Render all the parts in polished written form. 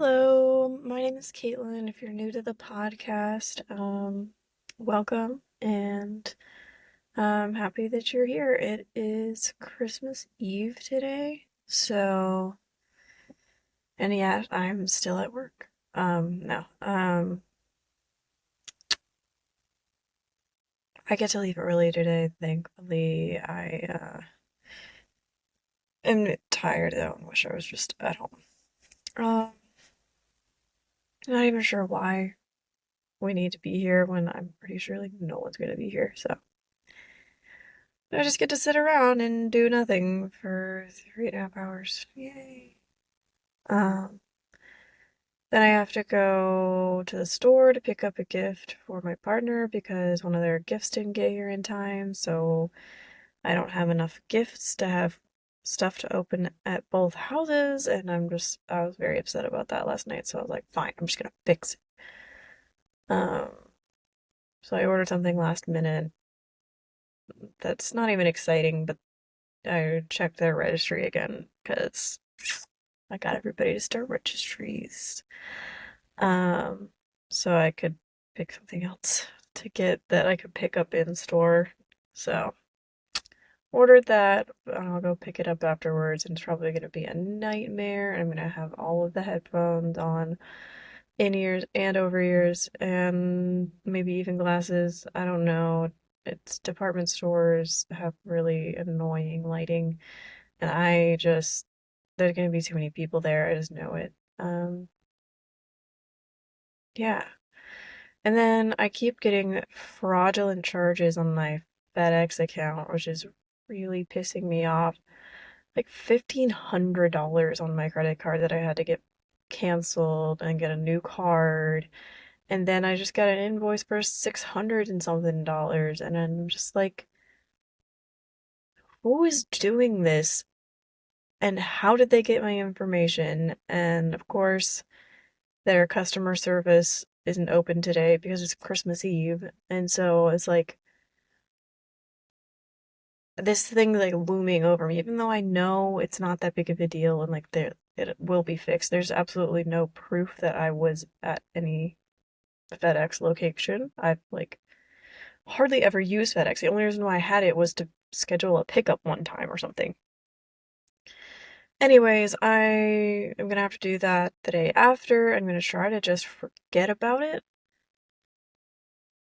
Hello, my name is Caitlin. If you're new to the podcast, welcome, and I'm happy that you're here. It is Christmas Eve today, and yeah, I'm still at work. No, I get to leave early today, thankfully. I am tired though and wish I was just at home. Um, Not even sure why we need to be here when I'm pretty sure like no one's gonna be here, so. I just get to sit around and do nothing for 3.5 hours. Yay. Um, then I have to go to the store to pick up a gift for my partner because one of their gifts didn't get here in time, so I don't have enough gifts to have stuff to open at both houses, and I was very upset about that last night, so I was like, fine, I'm just gonna fix it. Um, so I ordered something last minute that's not even exciting, but I checked their registry again because I got everybody to start registries. Um, so I could pick something else to get that I could pick up in store. So ordered that, and I'll go pick it up afterwards, and it's probably gonna be a nightmare. I'm gonna have all of the headphones on, in ears and over ears, and maybe even glasses. I don't know. It's department stores have really annoying lighting, and there's gonna be too many people there. I just know it. Yeah. And then I keep getting fraudulent charges on my FedEx account, which is really pissing me off. Like $1,500 on my credit card that I had to get canceled and get a new card. And then I just got an invoice for 600 and something dollars. And I'm just like, who is doing this? And how did they get my information? And of course, their customer service isn't open today because it's Christmas Eve. And so it's like this thing like looming over me, even though I know it's not that big of a deal and like it will be fixed. There's absolutely no proof that I was at any FedEx location. I've like hardly ever used FedEx. The only reason why I had it was to schedule a pickup one time or something. Anyways, I am gonna have to do that the day after. I'm gonna try to just forget about it.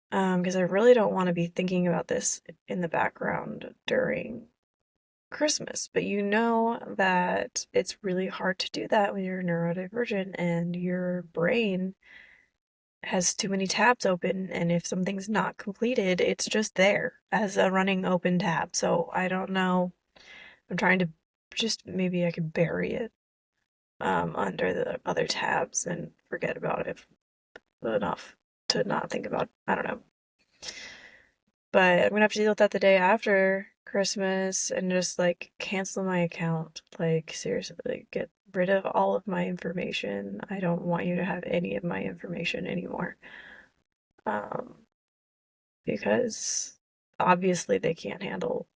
Because I really don't want to be thinking about this in the background during Christmas. But you know that it's really hard to do that when you're neurodivergent and your brain has too many tabs open, and if something's not completed, it's just there as a running open tab. So I don't know. I'm trying to just maybe I could bury it under the other tabs and forget about it enough to not think about it. I don't know. But I'm gonna have to deal with that the day after Christmas and just like cancel my account. Like, seriously, like, get rid of all of my information. I don't want you to have any of my information anymore. Um, because obviously they can't handle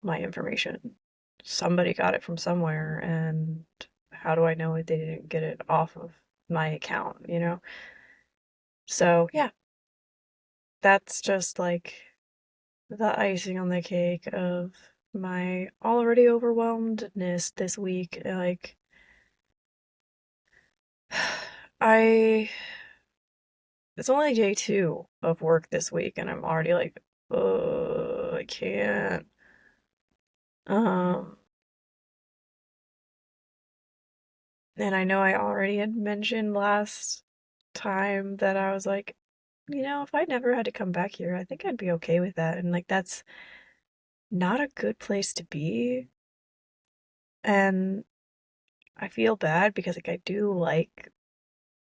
my information. Somebody got it from somewhere, and how do I know they didn't get it off of my account, you know? So, yeah, that's just like the icing on the cake of my already overwhelmedness this week. Like, I, it's only day two of work this week, and I'm already like, oh, I can't. Um, and I know I already had mentioned last time that I was like, if I never had to come back here, I think I'd be okay with that. And like, that's not a good place to be. And I feel bad because like I do like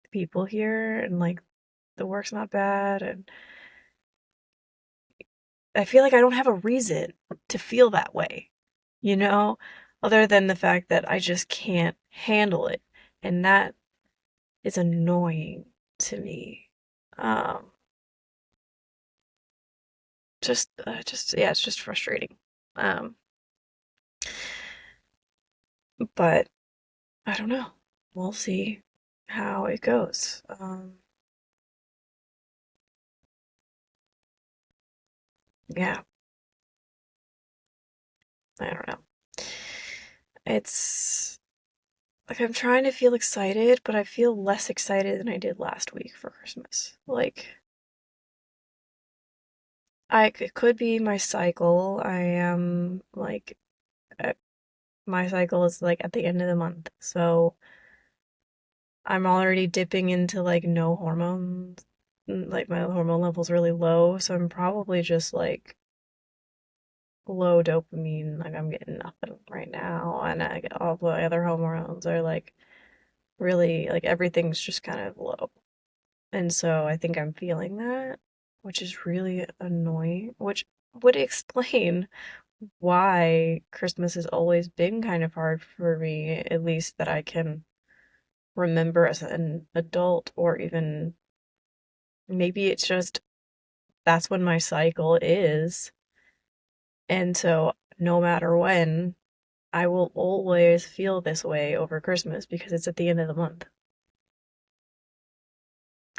the people here and like the work's not bad, and I feel like I don't have a reason to feel that way, you know, other than the fact that I just can't handle it, and that is annoying to me. Um, yeah, it's just frustrating. Um, but I don't know. We'll see how it goes. Yeah, I don't know. It's like I'm trying to feel excited, but I feel less excited than I did last week for Christmas. Like, it could be my cycle. I am like, uh, my cycle is like at the end of the month, so I'm already dipping into like no hormones. Like my hormone level's really low, so I'm probably just like low dopamine. Like I'm getting nothing right now, and I get all the other hormones are like really like everything's just kind of low. And so I think I'm feeling that, which is really annoying, which would explain why Christmas has always been kind of hard for me, at least that I can remember as an adult, or even maybe it's just that's when my cycle is. And so no matter when, I will always feel this way over Christmas because it's at the end of the month.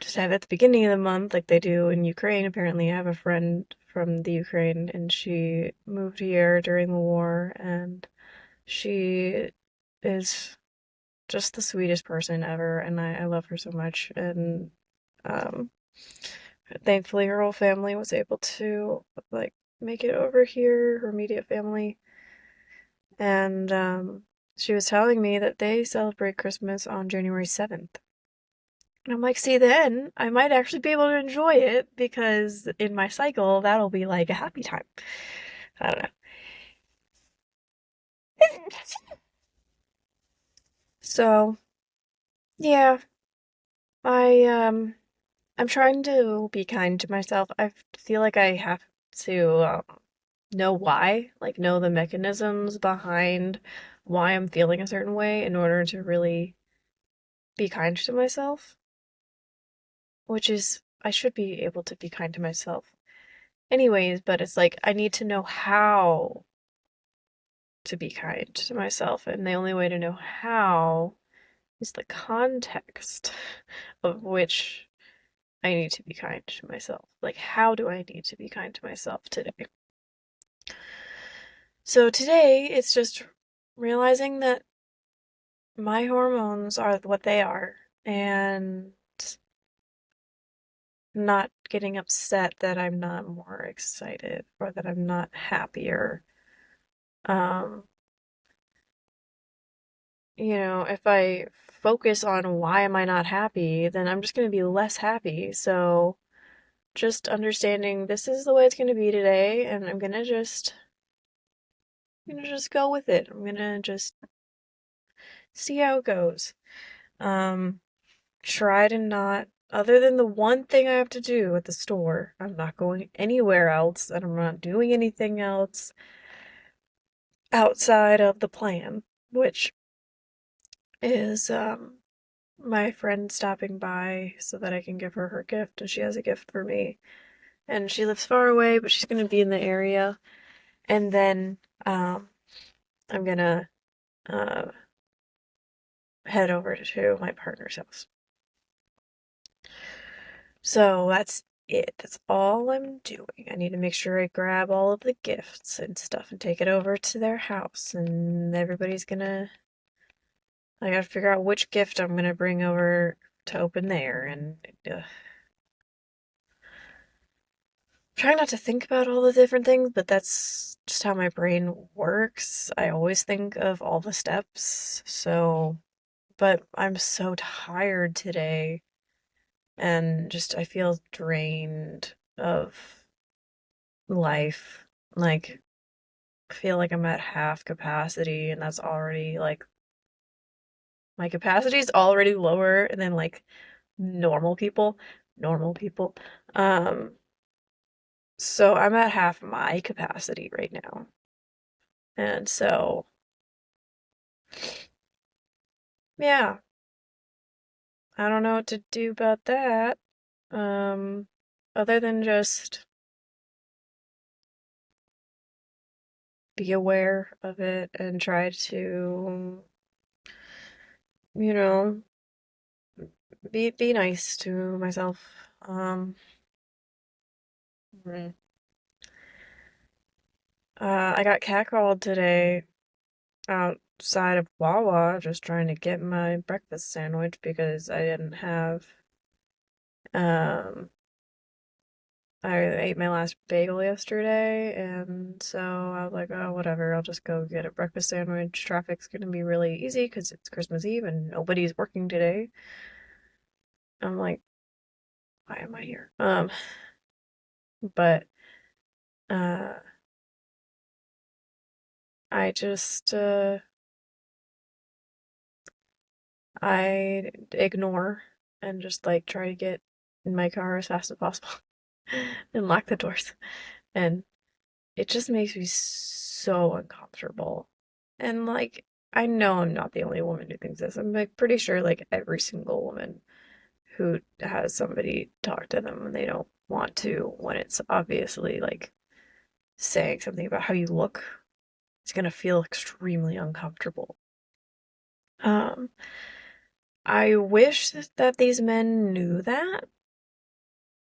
Just have it at the beginning of the month, like they do in Ukraine. Apparently, I have a friend from the Ukraine, and she moved here during the war, and she is just the sweetest person ever, and I love her so much. And um, thankfully, her whole family was able to like make it over here, her immediate family, and she was telling me that they celebrate Christmas on January 7th. And I'm like, see, then I might actually be able to enjoy it because in my cycle, that'll be like a happy time. I don't know. So, yeah, I I'm trying to be kind to myself. I feel like I have to know why, like know the mechanisms behind why I'm feeling a certain way in order to really be kind to myself, which is I should be able to be kind to myself anyways, but it's like I need to know how to be kind to myself, and the only way to know how is the context of which I need to be kind to myself. Like, how do I need to be kind to myself today? So today, it's just realizing that my hormones are what they are, and not getting upset that I'm not more excited or that I'm not happier. Um, if I focus on why am I not happy, then I'm just going to be less happy. So just understanding this is the way it's going to be today, and I'm gonna just go with it. I'm gonna just see how it goes. Um, Try to not, other than the one thing I have to do at the store, I'm not going anywhere else, and I'm not doing anything else outside of the plan, which is my friend stopping by so that I can give her her gift, and she has a gift for me. And she lives far away, but she's gonna be in the area. And then I'm gonna uh, head over to my partner's house. So that's it. That's all I'm doing. I need to make sure I grab all of the gifts and stuff and take it over to their house. And everybody's gonna. I gotta figure out which gift I'm gonna bring over to open there. And try not to think about all the different things, but that's just how my brain works. I always think of all the steps. So, but I'm so tired today, and just I feel drained of life. Like, I feel like I'm at half capacity, and that's already like my capacity is already lower than like normal people. Normal people. Um, so I'm at half my capacity right now. And so, yeah, I don't know what to do about that. Um, Other than just be aware of it and try to, you know, be nice to myself. Um, mm. I got catcalled today outside of Wawa just trying to get my breakfast sandwich because I didn't have um I ate my last bagel yesterday, and so I was like, oh, whatever, I'll just go get a breakfast sandwich. Traffic's gonna be really easy because it's Christmas Eve and nobody's working today. I'm like, why am I here? But uh I just I ignore and just like try to get in my car as fast as possible and lock the doors. And it just makes me so uncomfortable. And like, I know I'm not the only woman who thinks this. I'm like pretty sure like every single woman who has somebody talk to them when they don't want to, when it's obviously like saying something about how you look, it's gonna feel extremely uncomfortable. Um, I wish that these men knew that,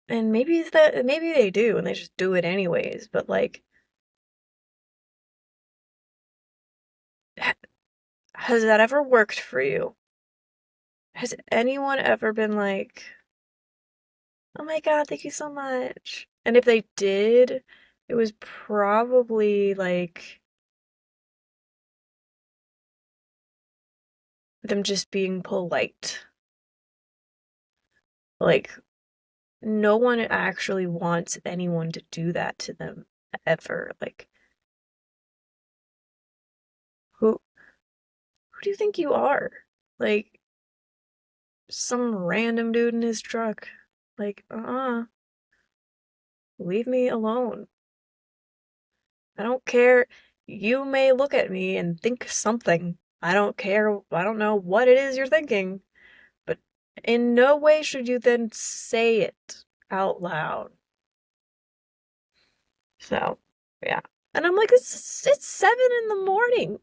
and maybe they do, and they just do it anyways. But like, has that ever worked for you? Has anyone ever been like, "Oh my God, thank you so much"? And if they did, it was probably like them just being polite. Like, no one actually wants anyone to do that to them ever. Like, who do you think you are? Like, some random dude in his truck. Like, leave me alone. I don't care. You may look at me and think something. I don't care. I don't know what it is you're thinking, but in no way should you then say it out loud. So, yeah. And I'm like, it's 7 in the morning.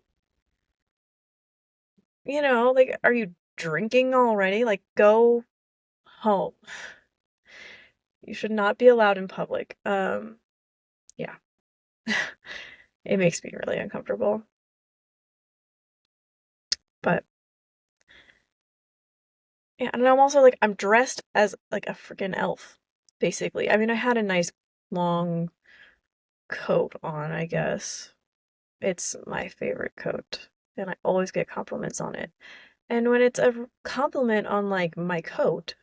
Like, are you drinking already? Like, go home. You should not be allowed in public. Yeah. It makes me really uncomfortable. But yeah, and I'm also like I'm dressed as like a freaking elf, basically. I mean, I had a nice long coat on, I guess. It's my favorite coat, and I always get compliments on it. And when it's a compliment on like my coat,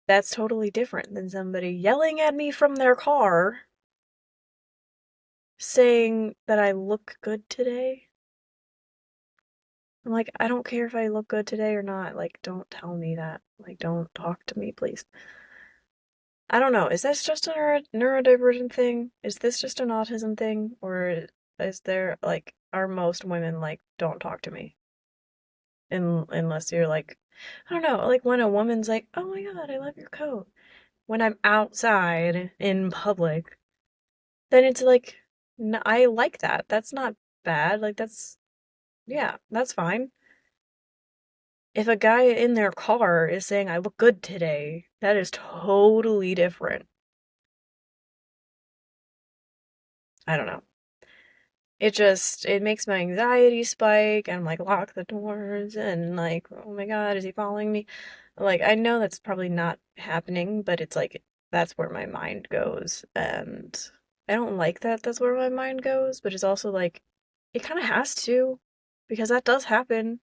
that's totally different than somebody yelling at me from their car saying that I look good today. I'm like, I don't care if I look good today or not. Like, don't tell me that. Like, don't talk to me, please. I don't know. Is this just a neurodivergent thing? Is this just an autism thing? Or is there, like, are most women like, don't talk to me? Unless you're like, I don't know, like when a woman's like, oh my God, I love your coat. When I'm outside in public, then it's like, I like that. That's not bad. Like, yeah, that's fine. If a guy in their car is saying, I look good today, that is totally different. I don't know. It makes my anxiety spike and like lock the doors and like, oh my God, is he following me? Like, I know that's probably not happening, but it's like, that's where my mind goes. And I don't like that that's where my mind goes, but it's also like, it kind of has to, because that does happen.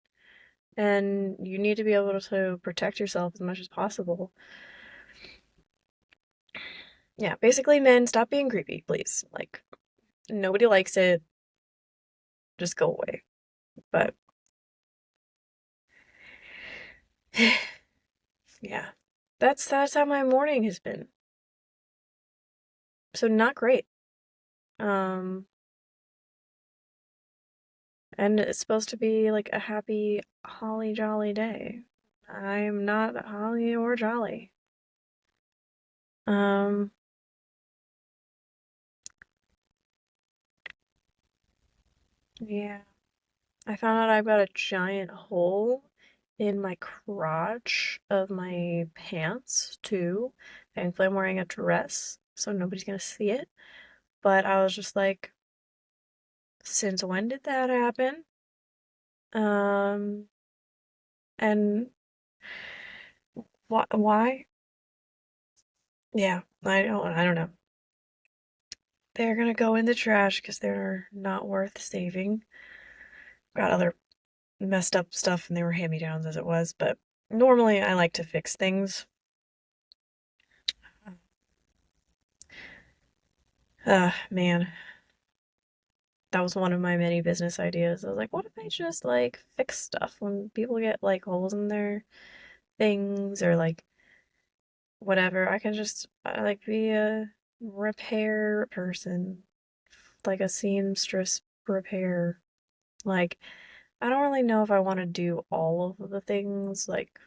And you need to be able to protect yourself as much as possible. Yeah, basically, men, stop being creepy, please. Like, nobody likes it. Just go away. But yeah, that's how my morning has been. So not great. Um, and it's supposed to be like a happy, holly jolly day. I'm not holly or jolly. Um, yeah. I found out I've got a giant hole in my crotch of my pants too. Thankfully, I'm wearing a dress, so nobody's gonna see it. But I was just like, since when did that happen? Um, and why? Yeah, I don't know. They're gonna go in the trash because they're not worth saving. Got other messed up stuff and they were hand-me-downs as it was, but normally I like to fix things. Man, that was one of my many business ideas. I was like, what if I just like fix stuff when people get like holes in their things or like whatever? I can just like be a repair person, like a seamstress repair. Like, I don't really know if I want to do all of the things like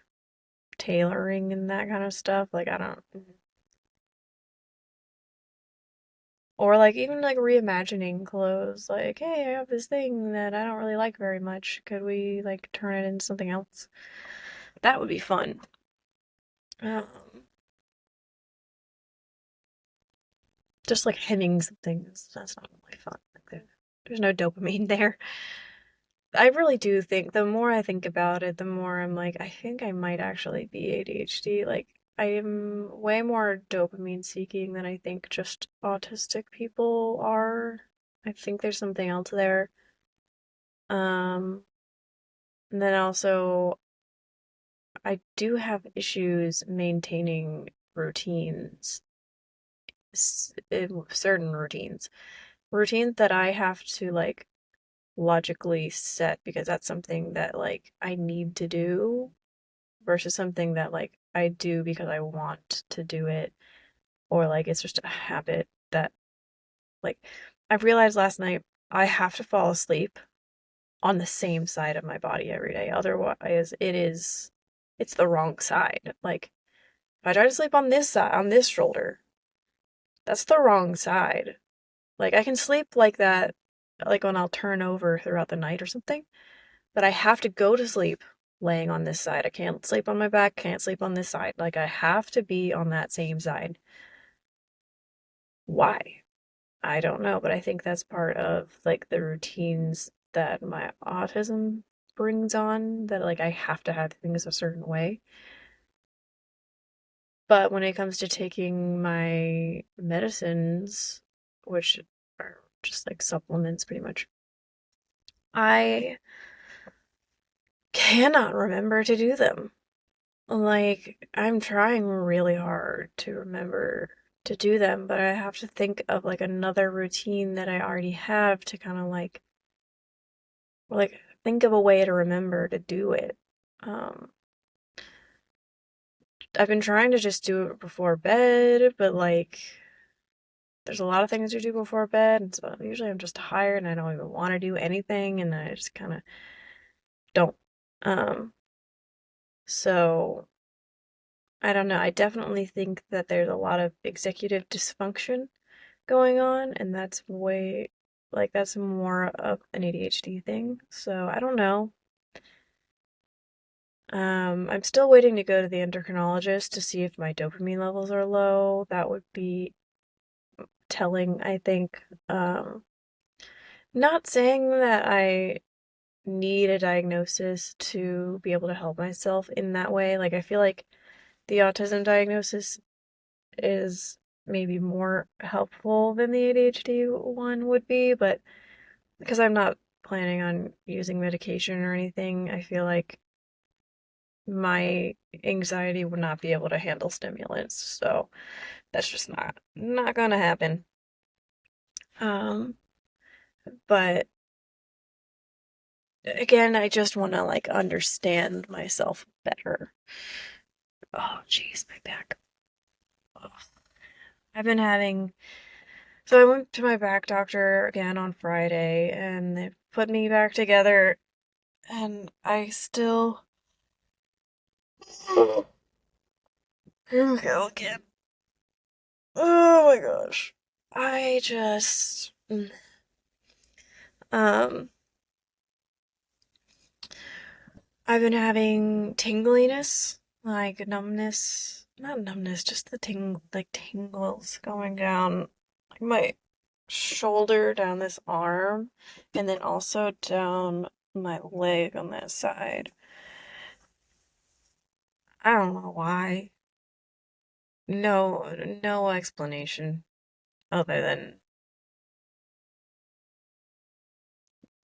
tailoring and that kind of stuff. Like, I don't. Or like even like reimagining clothes. Like, hey, I have this thing that I don't really like very much. Could we like turn it into something else? That would be fun. Um, just like hemming some things. That's not really fun. Like, there's no dopamine there. I really do think the more I think about it, the more I'm like, I think I might actually be ADHD. Like, I am way more dopamine seeking than I think just autistic people are. I think there's something else there. Um, and then also, I do have issues maintaining routines, certain routines. Routines that I have to like logically set because that's something that like I need to do versus something that like I do because I want to do it or like it's just a habit that like I realized last night I have to fall asleep on the same side of my body every day. Otherwise, it's the wrong side. Like if I try to sleep on this side, on this shoulder, that's the wrong side. Like I can sleep like that, like when I'll turn over throughout the night or something, but I have to go to sleep laying on this side. I can't sleep on my back, can't sleep on this side. Like I have to be on that same side. Why? I don't know, but I think that's part of like the routines that my autism brings on that like I have to have things a certain way. But when it comes to taking my medicines, which are just like supplements pretty much, I cannot remember to do them. Like, I'm trying really hard to remember to do them, but I have to think of like another routine that I already have to kind of like think of a way to remember to do it. Um, I've been trying to just do it before bed, but like there's a lot of things to do before bed, and so usually I'm just tired and I don't even want to do anything, and I just kind of don't. Um, so I don't know. I definitely think that there's a lot of executive dysfunction going on, and that's way like that's more of an ADHD thing. So I don't know. I'm still waiting to go to the endocrinologist to see if my dopamine levels are low. That would be telling, I think. Not saying that I need a diagnosis to be able to help myself in that way. Like, I feel like the autism diagnosis is maybe more helpful than the ADHD one would be, but because I'm not planning on using medication or anything, I feel like my anxiety would not be able to handle stimulants. So that's just not gonna happen. Um, but again, I just want to like understand myself better. Oh, jeez, my back. Ugh. I've been having. So I went to my back doctor again on Friday, and they put me back together, and I still. Here we go again. Oh my gosh. I just. Um. I've been having tingliness, like numbness, not numbness, just the like tingles going down like my shoulder, down this arm, and then also down my leg on that side. I don't know why. No explanation other than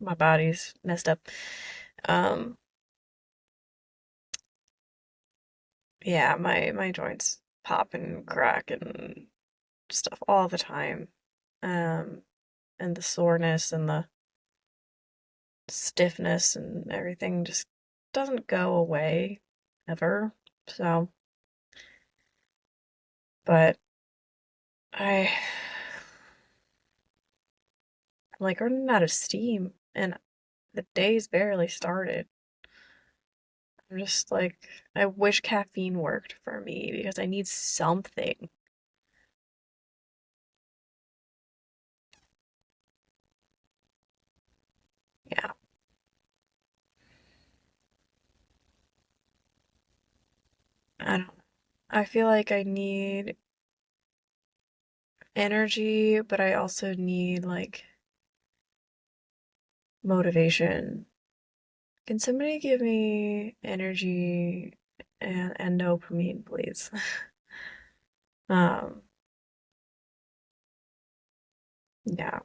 my body's messed up. Um, yeah, my joints pop and crack and stuff all the time. Um, and the soreness and the stiffness and everything just doesn't go away ever. So, but I'm like running out of steam and the day's barely started. I'm just like, I wish caffeine worked for me because I need something. Yeah, I don't know. I feel like I need energy, but I also need like motivation. Can somebody give me energy and dopamine, please? Um, yeah,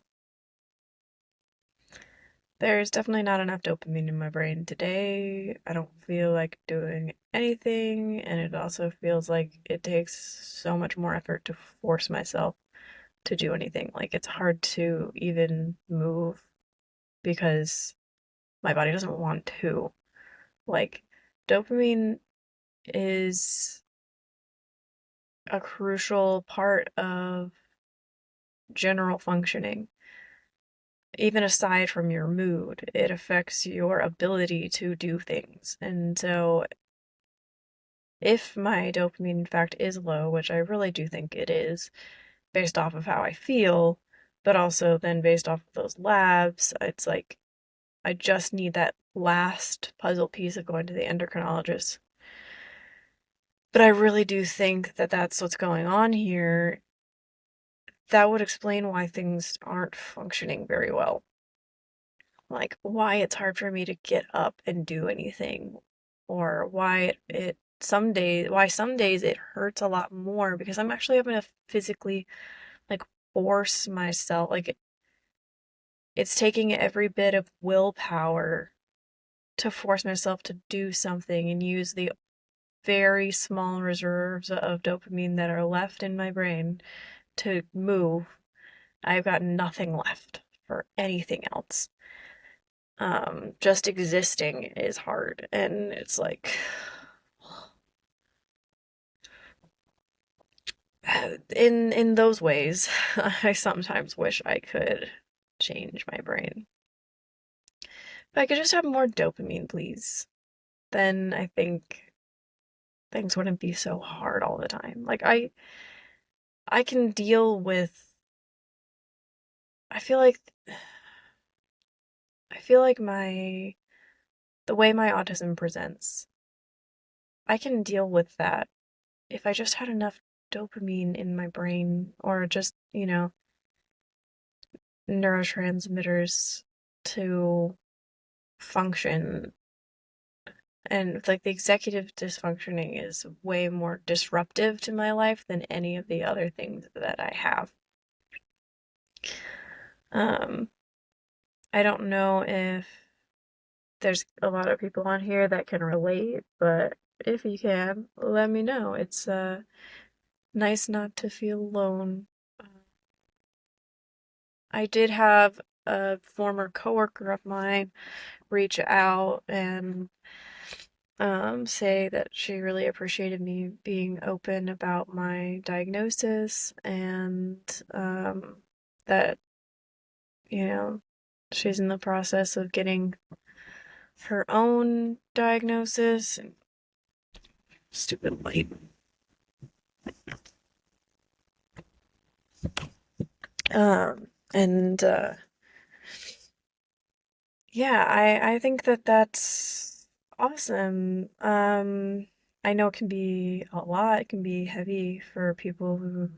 there's definitely not enough dopamine in my brain today. I don't feel like doing anything, and it also feels like it takes so much more effort to force myself to do anything. Like it's hard to even move because my body doesn't want to. Like dopamine is a crucial part of general functioning. Even aside from your mood, it affects your ability to do things. And so, if my dopamine, in fact, is low, which I really do think it is, based off of how I feel, but also then based off of those labs, it's like I just need that last puzzle piece of going to the endocrinologist. But I really do think that that's what's going on here. That would explain why things aren't functioning very well. Like why it's hard for me to get up and do anything, or why it some days it hurts a lot more because I'm actually having to physically like force myself, like it's taking every bit of willpower to force myself to do something and use the very small reserves of dopamine that are left in my brain to move. I've got nothing left for anything else. Just existing is hard, and it's like in those ways, I sometimes wish I could change my brain. If I could just have more dopamine, please, then I think things wouldn't be so hard all the time. Like I can deal with I feel like I feel like my the way my autism presents, I can deal with that if I just had enough dopamine in my brain or just, neurotransmitters to function. And like the executive dysfunctioning is way more disruptive to my life than any of the other things that I have. Um, I don't know if there's a lot of people on here that can relate, but if you can, let me know. It's nice not to feel alone. Uh, I did have a former coworker of mine reach out and say that she really appreciated me being open about my diagnosis and that, you know, she's in the process of getting her own diagnosis. And stupid light. And yeah, I think that that's awesome. I know it can be a lot. It can be heavy for people who,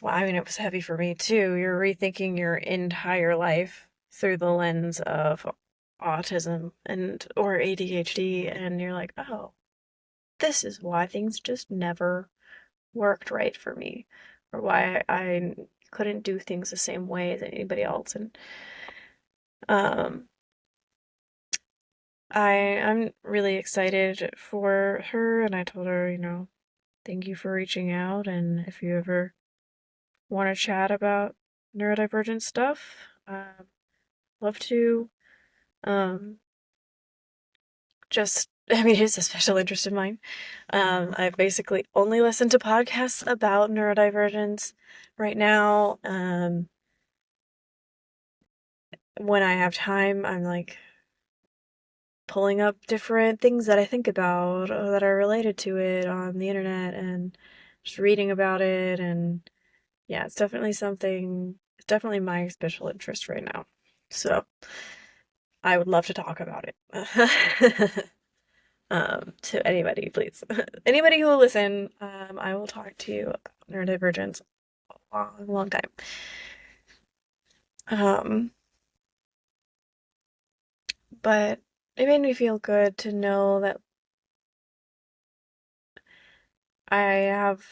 well, I mean, it was heavy for me too. You're rethinking your entire life through the lens of autism and or ADHD, and you're like, oh, this is why things just never worked right for me, or why I couldn't do things the same way as anybody else. And um, I'm really excited for her, and I told her, thank you for reaching out, and if you ever want to chat about neurodivergent stuff, love to. Um, just, I mean, it's a special interest of mine. I basically only listen to podcasts about neurodivergence right now. When I have time, I'm like pulling up different things that I think about or that are related to it on the internet and just reading about it. And yeah, it's definitely my special interest right now. So I would love to talk about it. To anybody, please. Anybody who will listen, I will talk to you about neurodivergence a long, long time. Um, but it made me feel good to know that I have,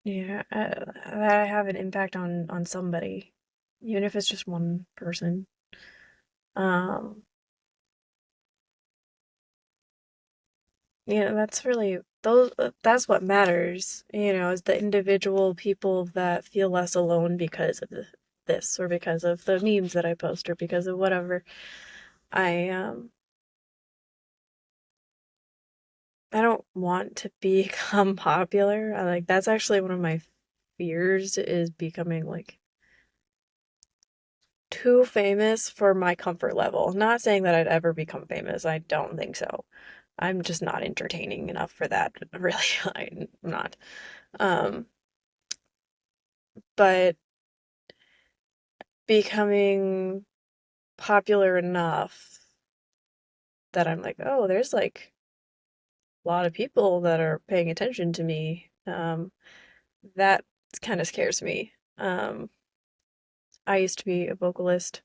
yeah, that I have an impact on somebody, even if it's just one person. Um, that's really that's what matters, is the individual people that feel less alone because of this or because of the memes that I post or because of whatever. I I don't want to become popular. That's actually one of my fears is becoming like too famous for my comfort level. Not saying that I'd ever become famous. I don't think so. I'm just not entertaining enough for that, really. I'm not. Um, but becoming popular enough that I'm like, oh, there's like a lot of people that are paying attention to me. That kind of scares me. I used to be a vocalist.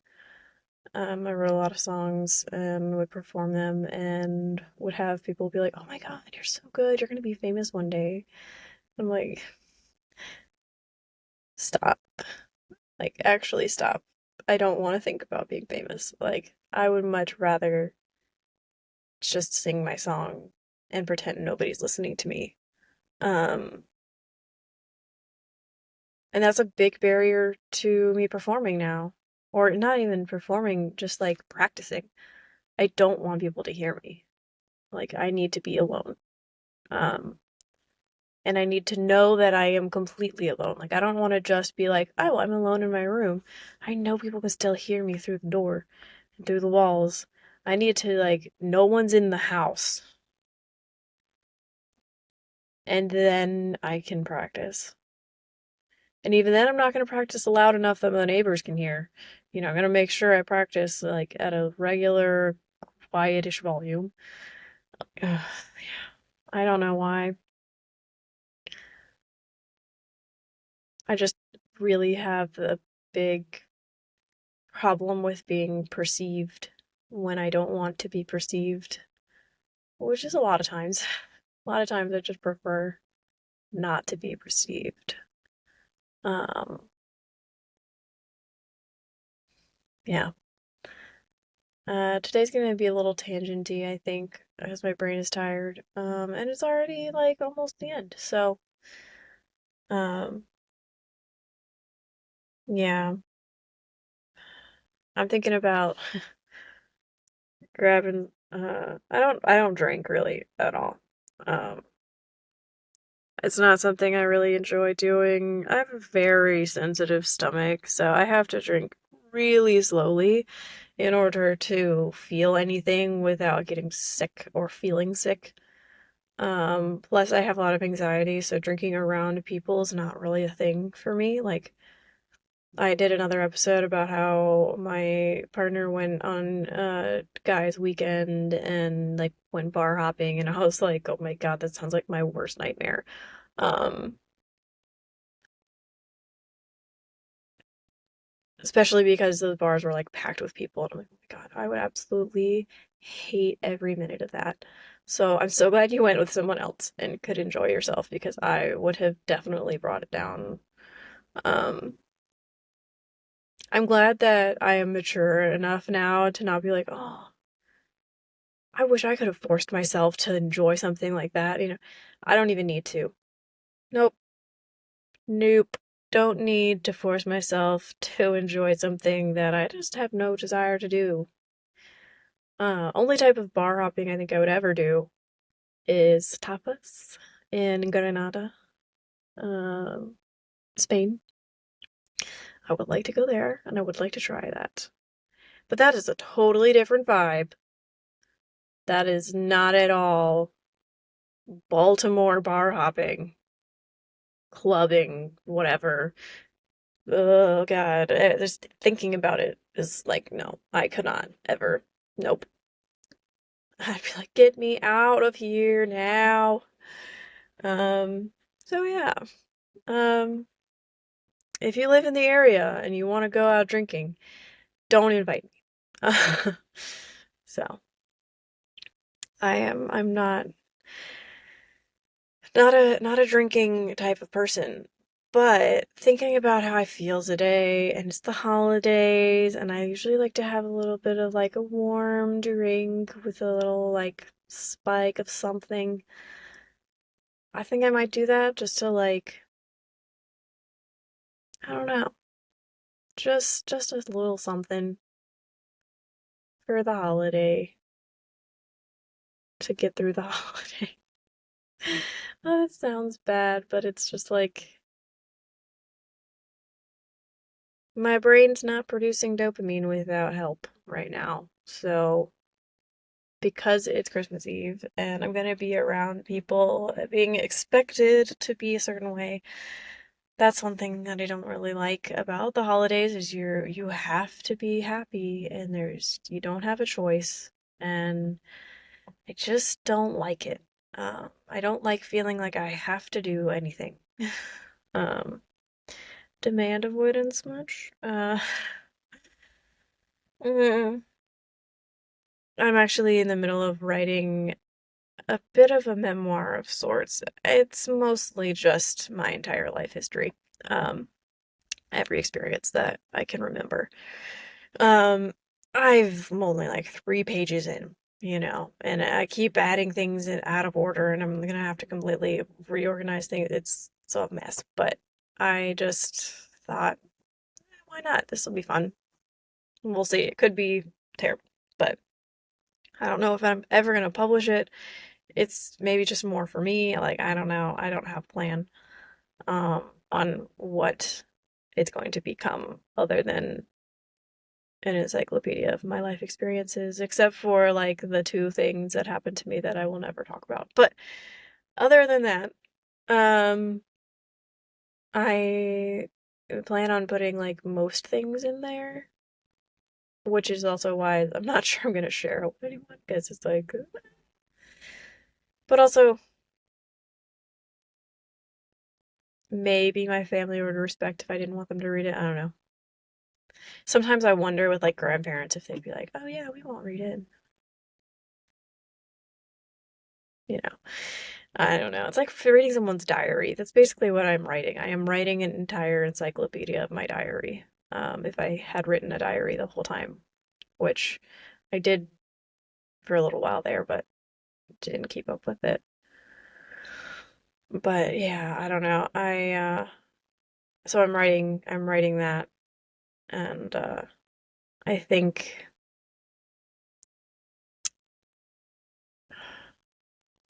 I wrote a lot of songs and would perform them and would have people be like, oh my God, you're so good. You're going to be famous one day. I'm like, stop. Like, actually stop. I don't want to think about being famous. Like, I would much rather just sing my song and pretend nobody's listening to me. Um, and that's a big barrier to me performing now. Or not even performing, just like practicing. I don't want people to hear me. Like, I need to be alone. Um, and I need to know that I am completely alone. Like, I don't want to just be like, oh, I'm alone in my room. I know people can still hear me through the door and through the walls. I need to, like, no one's in the house. And then I can practice. And even then, I'm not going to practice loud enough that the neighbors can hear. I'm going to make sure I practice, like, at a regular, quietish volume. Ugh, I don't know why. I just really have a big problem with being perceived when I don't want to be perceived, which is a lot of times. A lot of times I just prefer not to be perceived. Um, yeah. Today's gonna be a little tangenty, I think, because my brain is tired. And it's already like almost the end. So, um, yeah, I'm thinking about grabbing, I don't drink really at all. Um, It's not something I really enjoy doing. I have a very sensitive stomach, so I have to drink really slowly in order to feel anything without getting sick or feeling sick. Plus I have a lot of anxiety, so drinking around people is not really a thing for me. Like, I did another episode about how my partner went on guy's weekend and like went bar hopping, and I was like, oh my God, that sounds like my worst nightmare. Um, Especially because those bars were like packed with people, and I'm like, oh my God, I would absolutely hate every minute of that. So I'm so glad you went with someone else and could enjoy yourself because I would have definitely brought it down. Um, I'm glad that I am mature enough now to not be like, oh, I wish I could have forced myself to enjoy something like that. I don't even need to. Nope, nope. Don't need to force myself to enjoy something that I just have no desire to do. Only type of bar hopping I think I would ever do is tapas in Granada, um, Spain. I would like to go there and I would like to try that. But that is a totally different vibe. That is not at all Baltimore bar hopping, clubbing, whatever. Oh God, just thinking about it is like, no, I could not ever. Nope. I'd be like, get me out of here now. Um, so yeah. Um, if you live in the area and you want to go out drinking, don't invite me. So I'm not a drinking type of person. But thinking about how I feel today, and it's the holidays, and I usually like to have a little bit of like a warm drink with a little like spike of something. I think I might do that just to like, I don't know, just a little something for the holiday to get through the holiday. Oh, that sounds bad, but it's just like my brain's not producing dopamine without help right now. So, because it's Christmas Eve and I'm gonna be around people being expected to be a certain way, that's one thing that I don't really like about the holidays is you have to be happy and you don't have a choice, and I just don't like it. I don't like feeling like I have to do anything. um, Demand avoidance much? Mm, I'm actually in the middle of writing a bit of a memoir of sorts. It's mostly just my entire life history, um, every experience that I can remember. Um, I'm only like 3 pages in, and I keep adding things out of order, and I'm gonna have to completely reorganize things. It's a mess, but I just thought, why not? This will be fun. We'll see. It could be terrible, but I don't know if I'm ever gonna publish it. It's maybe just more for me. Like, I don't know. I don't have a plan on what it's going to become other than an encyclopedia of my life experiences, except for like the two things that happened to me that I will never talk about. But other than that, um, I plan on putting like most things in there, which is also why I'm not sure I'm gonna share it with anyone because it's like, but also maybe my family would respect if I didn't want them to read it. I don't know. Sometimes I wonder with like grandparents if they'd be like, "Oh yeah, we won't read it." You know, I don't know. It's like reading someone's diary. That's basically what I'm writing. I am writing an entire encyclopedia of my diary. If I had written a diary the whole time, which I did for a little while there, but didn't keep up with it. But yeah, I don't know. So I'm writing that, and I think,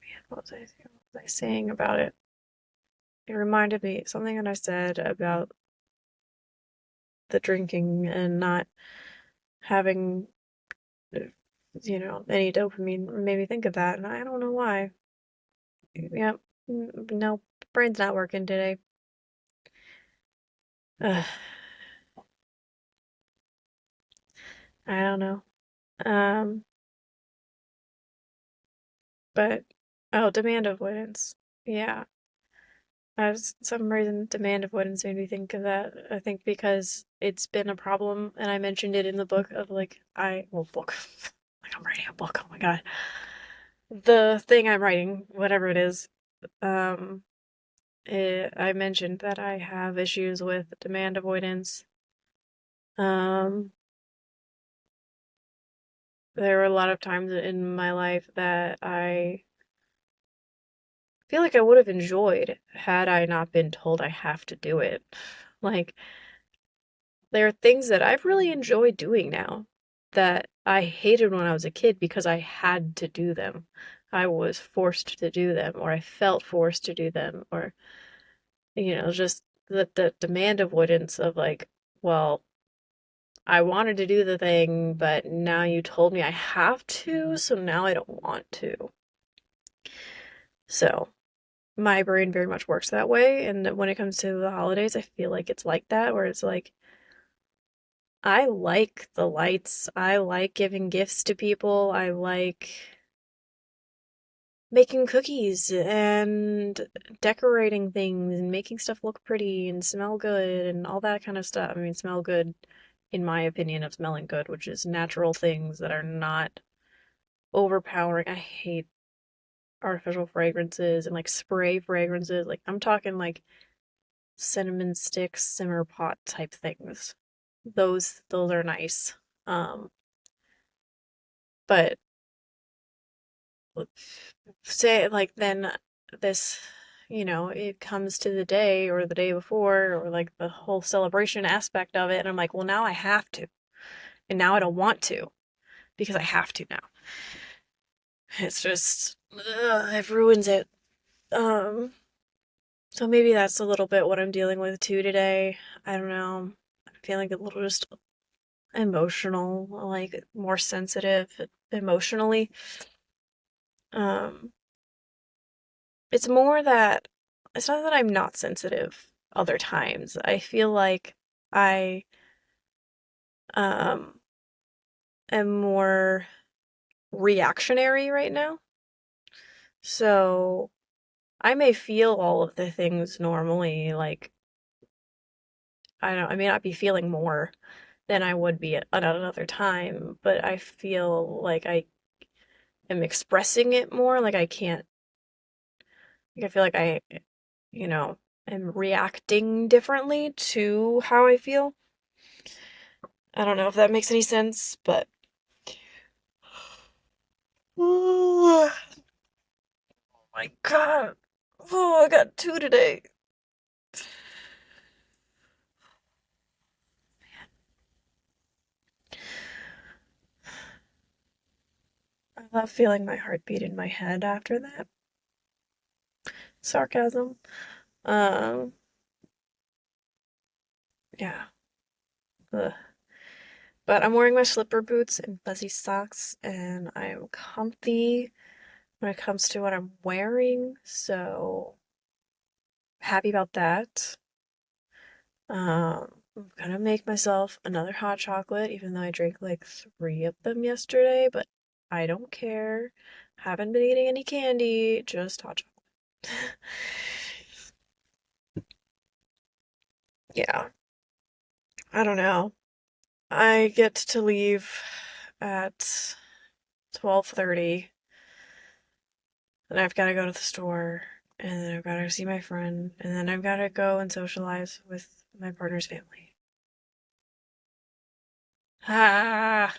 man, what was I saying about it? It reminded me something that I said about the drinking and not having, uh, any dopamine made me think of that, and I don't know why. Yep, no, brain's not working today. Ugh. I don't know. Um, but oh, demand avoidance. Yeah. Some reason demand avoidance made me think of that. I think because it's been a problem, and I mentioned it in the book of like book, like I'm writing a book. Oh my God, the thing I'm writing, whatever it is. Um, I mentioned that I have issues with demand avoidance. Um, there were a lot of times in my life that I feel like I would have enjoyed had I not been told I have to do it. Like, there are things that I've really enjoyed doing now that I hated when I was a kid because I had to do them. I was forced to do them, or I felt forced to do them, or, just the demand avoidance of like, well, I wanted to do the thing, but now you told me I have to, so now I don't want to. So, my brain very much works that way, and when it comes to the holidays, I feel like it's like that, where it's like, I like the lights. I like giving gifts to people. I like making cookies and decorating things and making stuff look pretty and smell good and all that kind of stuff. I mean, smell good, in my opinion, of smelling good, which is natural things that are not overpowering. I hate artificial fragrances and like spray fragrances. Like, I'm talking like cinnamon sticks, simmer pot type things. Those are nice. Um, but say like then this it comes to the day or the day before or like the whole celebration aspect of it and I'm like, well, now I have to, and now I don't want to because I have to now. It's just it ruins it. So maybe that's a little bit what I'm dealing with too today. I don't know, I'm feeling a little just emotional, like more sensitive emotionally. um It's more that it's not that I'm not sensitive other times. I feel like I um am more reactionary right now. So I may feel all of the things normally, like I may not be feeling more than I would be at another time, but I feel like I am expressing it more, like I can't like I feel like I you know am reacting differently to how I feel. I don't know if that makes any sense, but oh my God. Oh, I got two today. I love feeling my heartbeat in my head after that. Sarcasm. Um, yeah. Ugh. But I'm wearing my slipper boots and fuzzy socks, and I am comfy when it comes to what I'm wearing, so happy about that. I'm gonna make myself another hot chocolate, even though I drank like three of them yesterday, but I don't care. Haven't been eating any candy, just hot chocolate. Yeah, I don't know. I get to leave at 12:30, and I've got to go to the store, and then I've got to see my friend, and then I've got to go and socialize with my partner's family. Ah!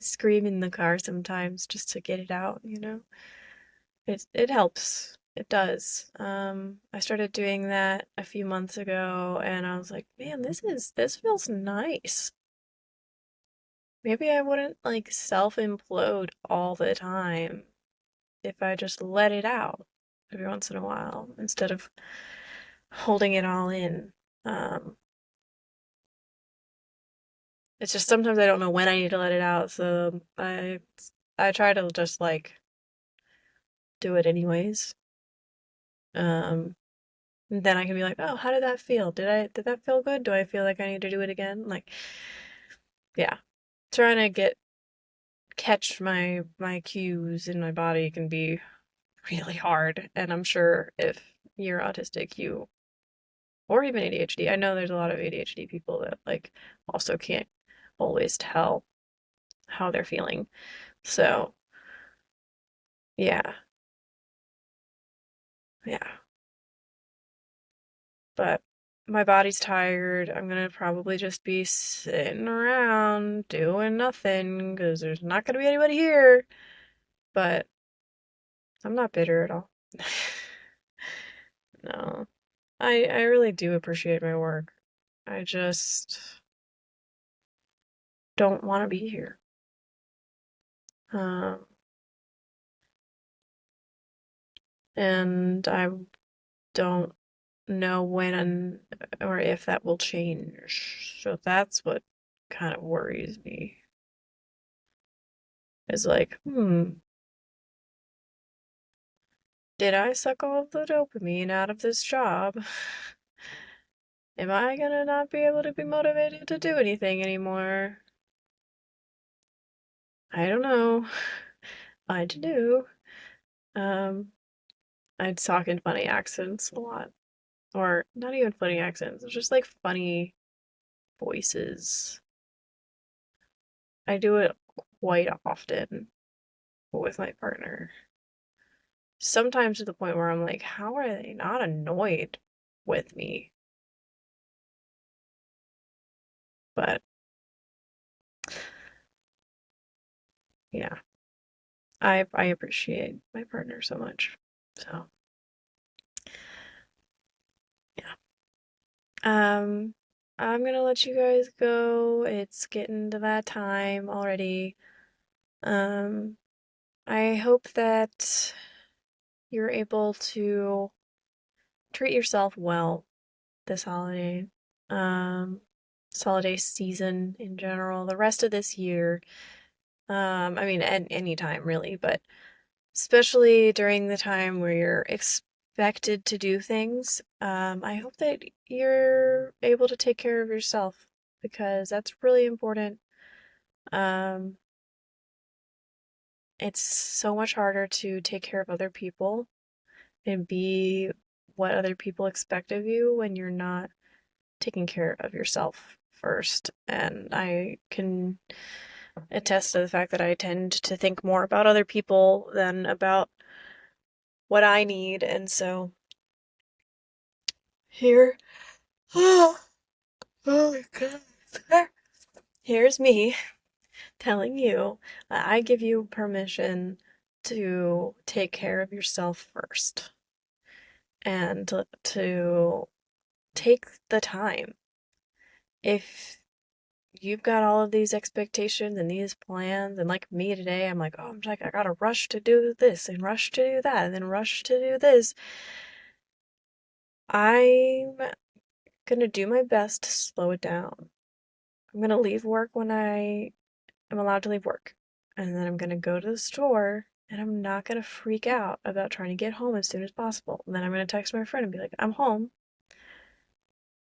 Scream in the car sometimes just to get it out. It helps. It does. I started doing that a few months ago and I was like, man, this feels nice. Maybe I wouldn't like self-implode all the time if I just let it out every once in a while instead of holding it all in. Um, it's just sometimes I don't know when I need to let it out, so I try to just like do it anyways. Um, then I can be like, oh, how did that feel? Did that feel good? Do I feel like I need to do it again? Like, yeah. Trying to catch my cues in my body can be really hard. And I'm sure if you're autistic, you or even ADHD. I know there's a lot of ADHD people that like also can't always tell how they're feeling. So, yeah. Yeah. But my body's tired. I'm gonna probably just be sitting around doing nothing because there's not gonna be anybody here. But I'm not bitter at all. No. I really do appreciate my work. I just don't want to be here. Um, and I don't know when or if that will change. So that's what kind of worries me. Is like, did I suck all of the dopamine out of this job? Am I gonna not be able to be motivated to do anything anymore? I don't know. I do. Um, I talk in funny accents a lot. Or not even funny accents, it's just like funny voices. I do it quite often with my partner. Sometimes to the point where I'm like, how are they not annoyed with me? But yeah, I appreciate my partner so much. So yeah. I'm gonna let you guys go. It's getting to that time already. Um, I hope that you're able to treat yourself well this holiday, um, this holiday season in general, the rest of this year. I mean, at any time really, but especially during the time where you're expected to do things. I hope that you're able to take care of yourself because that's really important. Um, it's so much harder to take care of other people and be what other people expect of you when you're not taking care of yourself first. And I can attest to the fact that I tend to think more about other people than about what I need. And so here, oh, my God. Here's me telling you that I give you permission to take care of yourself first and to take the time. If you've got all of these expectations and these plans, and like me today, I'm like, oh, I'm like, I gotta rush to do this and rush to do that and then rush to do this. I'm gonna do my best to slow it down. I'm gonna leave work when I am allowed to leave work. And then I'm gonna go to the store and I'm not gonna freak out about trying to get home as soon as possible. And then I'm gonna text my friend and be like, I'm home.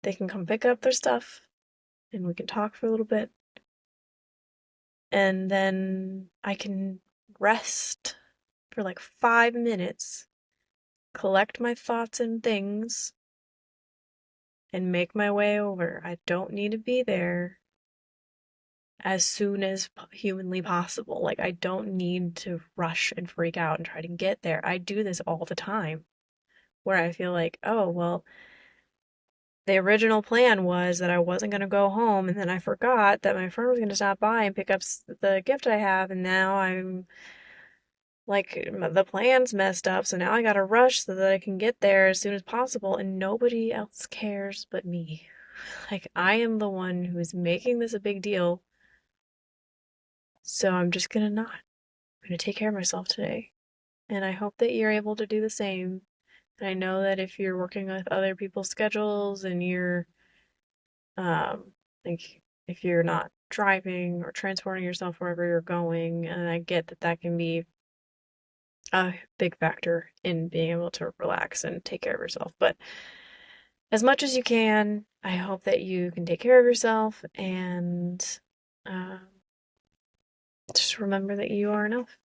They can come pick up their stuff and we can talk for a little bit. And then I can rest for like 5 minutes, collect my thoughts and things, and make my way over. I don't need to be there as soon as humanly possible. Like, I don't need to rush and freak out and try to get there. I do this all the time where I feel like, oh, well, the original plan was that I wasn't going to go home, and then I forgot that my friend was going to stop by and pick up the gift I have, and now I'm like, the plan's messed up, so now I gotta rush so that I can get there as soon as possible, and nobody else cares but me. Like, I am the one who's making this a big deal, so I'm just gonna not. I'm gonna take care of myself today. And I hope that you're able to do the same. And I know that if you're working with other people's schedules and you're, like, if you're not driving or transporting yourself wherever you're going, and I get that that can be a big factor in being able to relax and take care of yourself. But as much as you can. I hope that you can take care of yourself and uh, just remember that you are enough.